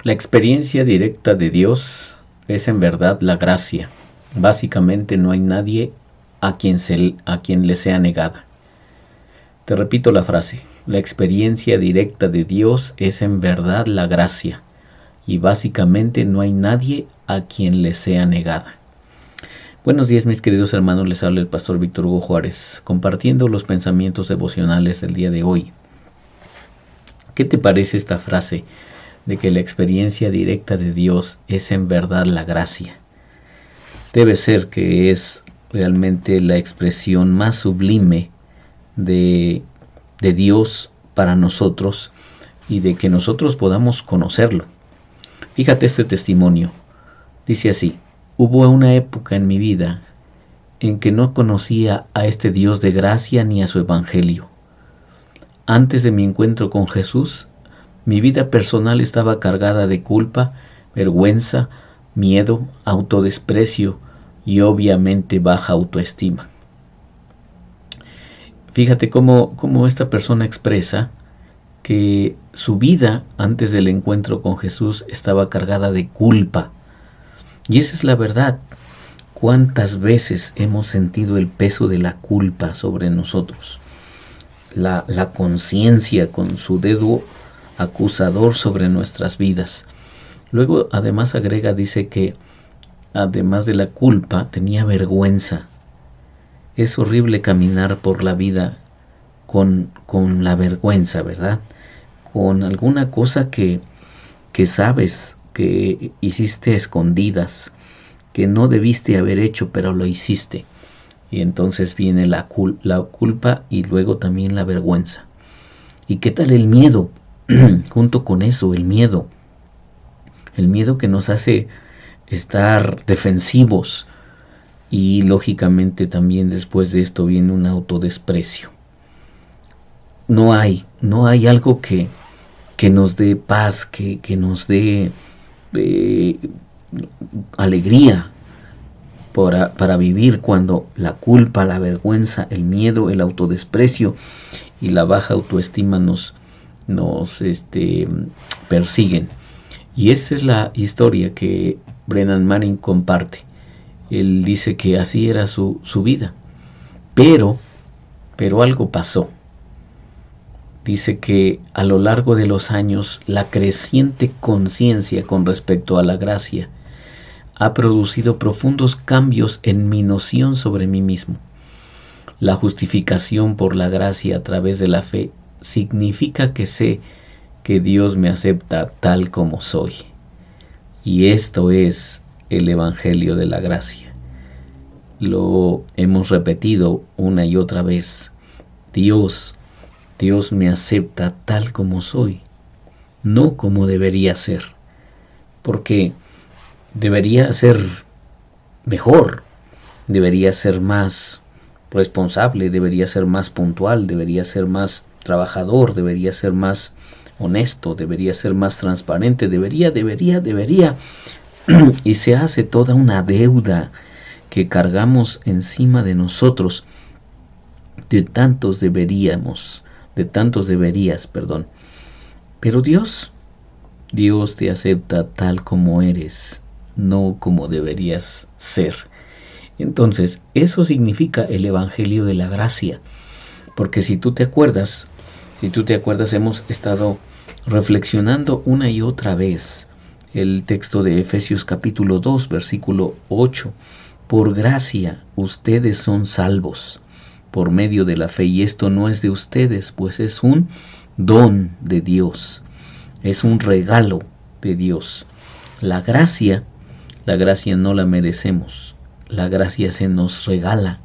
La experiencia directa de Dios es en verdad la gracia. Básicamente no hay nadie a quien le sea negada. Te repito la frase. La experiencia directa de Dios es en verdad la gracia. Y básicamente no hay nadie a quien le sea negada. Buenos días, mis queridos hermanos, les habla el pastor Víctor Hugo Juárez, compartiendo los pensamientos devocionales del día de hoy. ¿Qué te parece esta frase de que la experiencia directa de Dios es en verdad la gracia? Debe ser que es realmente la expresión más sublime de Dios para nosotros y de que nosotros podamos conocerlo. Fíjate este testimonio. Dice así: hubo una época en mi vida en que no conocía a este Dios de gracia ni a su evangelio. Antes de mi encuentro con Jesús, mi vida personal estaba cargada de culpa, vergüenza, miedo, autodesprecio y obviamente baja autoestima. Fíjate cómo esta persona expresa que su vida antes del encuentro con Jesús estaba cargada de culpa. Y esa es la verdad. ¿Cuántas veces hemos sentido el peso de la culpa sobre nosotros? La conciencia con su dedo acusador sobre nuestras vidas. Luego además agrega, dice que además de la culpa tenía vergüenza. Es horrible caminar por la vida con la vergüenza, ¿verdad? Con alguna cosa que sabes que hiciste a escondidas, que no debiste haber hecho, pero lo hiciste. Y entonces viene la culpa y luego también la vergüenza. ¿Y qué tal el miedo? Junto con eso, el miedo que nos hace estar defensivos, y lógicamente también después de esto viene un autodesprecio. No hay algo que nos dé paz, que nos dé alegría para vivir cuando la culpa, la vergüenza, el miedo, el autodesprecio y la baja autoestima nos persiguen. Y esta es la historia que Brennan Manning comparte. Él dice que así era su vida, pero algo pasó. Dice que a lo largo de los años la creciente conciencia con respecto a la gracia ha producido profundos cambios en mi noción sobre mí mismo. La justificación por la gracia a través de la fe significa que sé que Dios me acepta tal como soy. Y esto es el Evangelio de la gracia. Lo hemos repetido una y otra vez. Dios me acepta tal como soy, no como debería ser, porque debería ser mejor, debería ser más responsable, debería ser más puntual, debería ser más trabajador, debería ser más honesto, debería ser más transparente, debería, y se hace toda una deuda que cargamos encima de nosotros de tantos deberías, pero Dios te acepta tal como eres, no como deberías ser. Entonces, eso significa el Evangelio de la gracia, porque si tú te acuerdas, hemos estado reflexionando una y otra vez el texto de Efesios capítulo 2, versículo 8. Por gracia ustedes son salvos por medio de la fe, y esto no es de ustedes, pues es un don de Dios, es un regalo de Dios. La gracia no la merecemos, la gracia se nos regala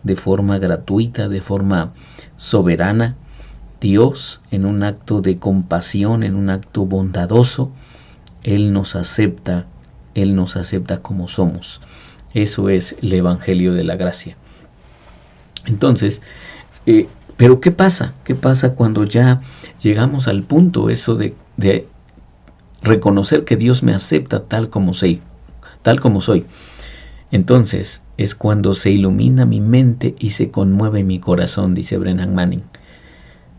de forma gratuita, de forma soberana. Dios, en un acto de compasión, en un acto bondadoso, Él nos acepta como somos. Eso es el Evangelio de la gracia. Entonces, pero ¿qué pasa? ¿Qué pasa cuando ya llegamos al punto eso de reconocer que Dios me acepta tal como soy? Entonces es cuando se ilumina mi mente y se conmueve mi corazón, dice Brennan Manning.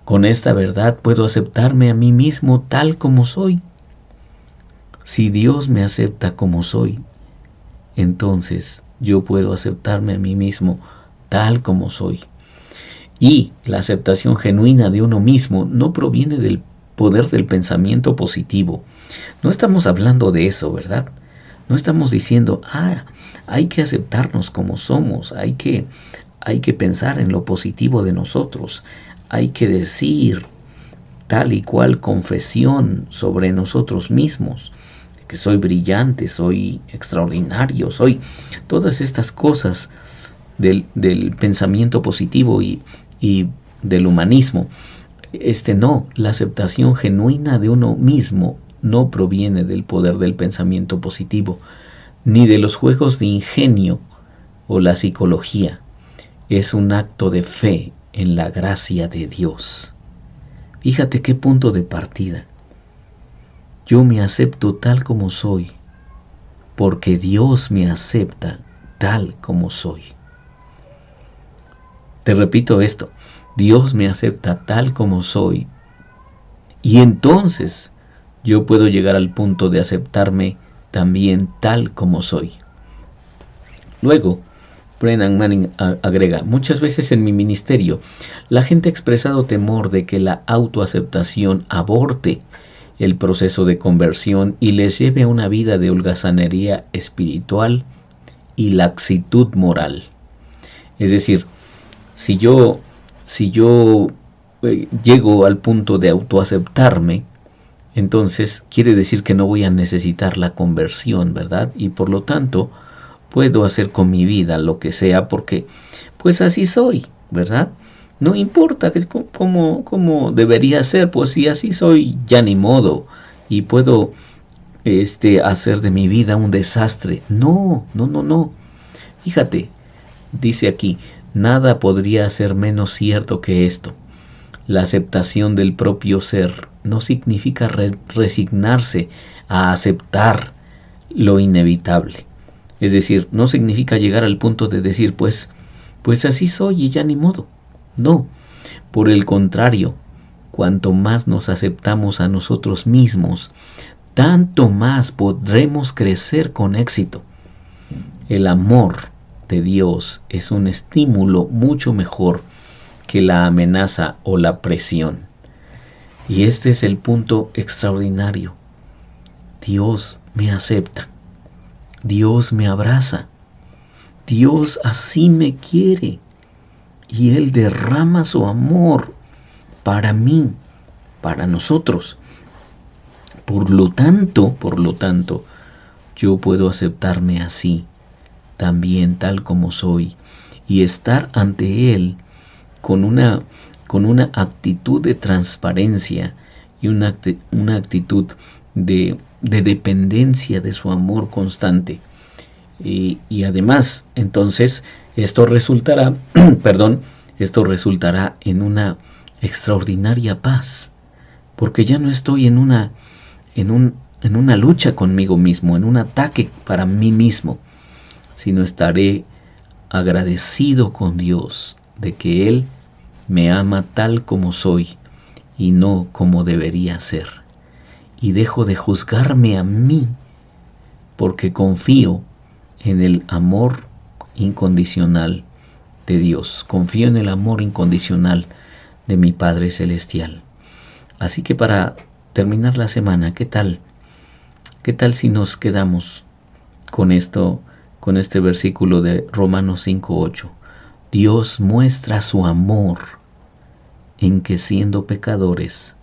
Con esta verdad puedo aceptarme a mí mismo tal como soy. Si Dios me acepta como soy, entonces yo puedo aceptarme a mí mismo tal como soy. Y la aceptación genuina de uno mismo no proviene del poder del pensamiento positivo. No estamos hablando de eso, ¿verdad? No estamos diciendo, hay que aceptarnos como somos, hay que pensar en lo positivo de nosotros, hay que decir tal y cual confesión sobre nosotros mismos, que soy brillante, soy extraordinario, soy todas estas cosas del pensamiento positivo y del humanismo. No, la aceptación genuina de uno mismo no proviene del poder del pensamiento positivo, ni de los juegos de ingenio o la psicología. Es un acto de fe en la gracia de Dios. Fíjate qué punto de partida. Yo me acepto tal como soy, porque Dios me acepta tal como soy. Te repito esto, Dios me acepta tal como soy, y entonces yo puedo llegar al punto de aceptarme también tal como soy. Luego, Brennan Manning agrega, muchas veces en mi ministerio, la gente ha expresado temor de que la autoaceptación aborte el proceso de conversión y les lleve a una vida de holgazanería espiritual y laxitud moral. Es decir, si yo llego al punto de autoaceptarme, entonces quiere decir que no voy a necesitar la conversión, ¿verdad? Y por lo tanto, puedo hacer con mi vida lo que sea porque pues así soy, ¿verdad? No importa cómo debería ser, pues si así soy, ya ni modo. Y puedo hacer de mi vida un desastre. No. Fíjate, dice aquí, nada podría ser menos cierto que esto. La aceptación del propio ser no significa resignarse a aceptar lo inevitable. Es decir, no significa llegar al punto de decir, pues así soy y ya ni modo. No, por el contrario, cuanto más nos aceptamos a nosotros mismos, tanto más podremos crecer con éxito. El amor de Dios es un estímulo mucho mejor que la amenaza o la presión. Y este es el punto extraordinario. Dios me acepta. Dios me abraza. Dios así me quiere. Y Él derrama su amor para mí, para nosotros. Por lo tanto, yo puedo aceptarme así, también tal como soy, y estar ante Él con una actitud de transparencia y una actitud de dependencia de su amor constante. Y además, entonces, esto resultará en una extraordinaria paz, porque ya no estoy en una lucha conmigo mismo, en un ataque para mí mismo, sino estaré agradecido con Dios de que Él me ama tal como soy y no como debería ser. Y dejo de juzgarme a mí porque confío en el amor incondicional de Dios. Confío en el amor incondicional de mi Padre Celestial. Así que para terminar la semana, ¿qué tal? ¿Qué tal si nos quedamos con esto, con este versículo de Romanos 5:8? Dios muestra su amor en que siendo pecadores,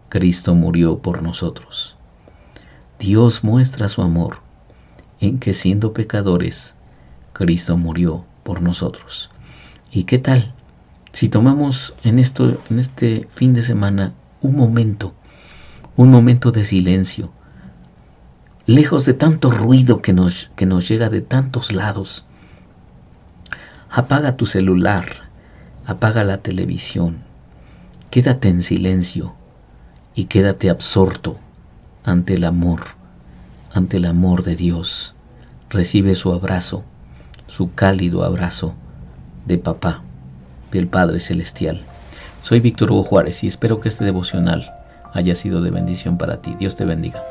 Cristo murió por nosotros. Dios muestra su amor en que siendo pecadores, Cristo murió por nosotros. ¿Y qué tal si tomamos en este fin de semana un momento de silencio, lejos de tanto ruido que nos llega de tantos lados? Apaga tu celular, apaga la televisión, quédate en silencio y quédate absorto ante el amor de Dios. Recibe su abrazo, su cálido abrazo de papá, del Padre Celestial. Soy Víctor Hugo Juárez y espero que este devocional haya sido de bendición para ti. Dios te bendiga.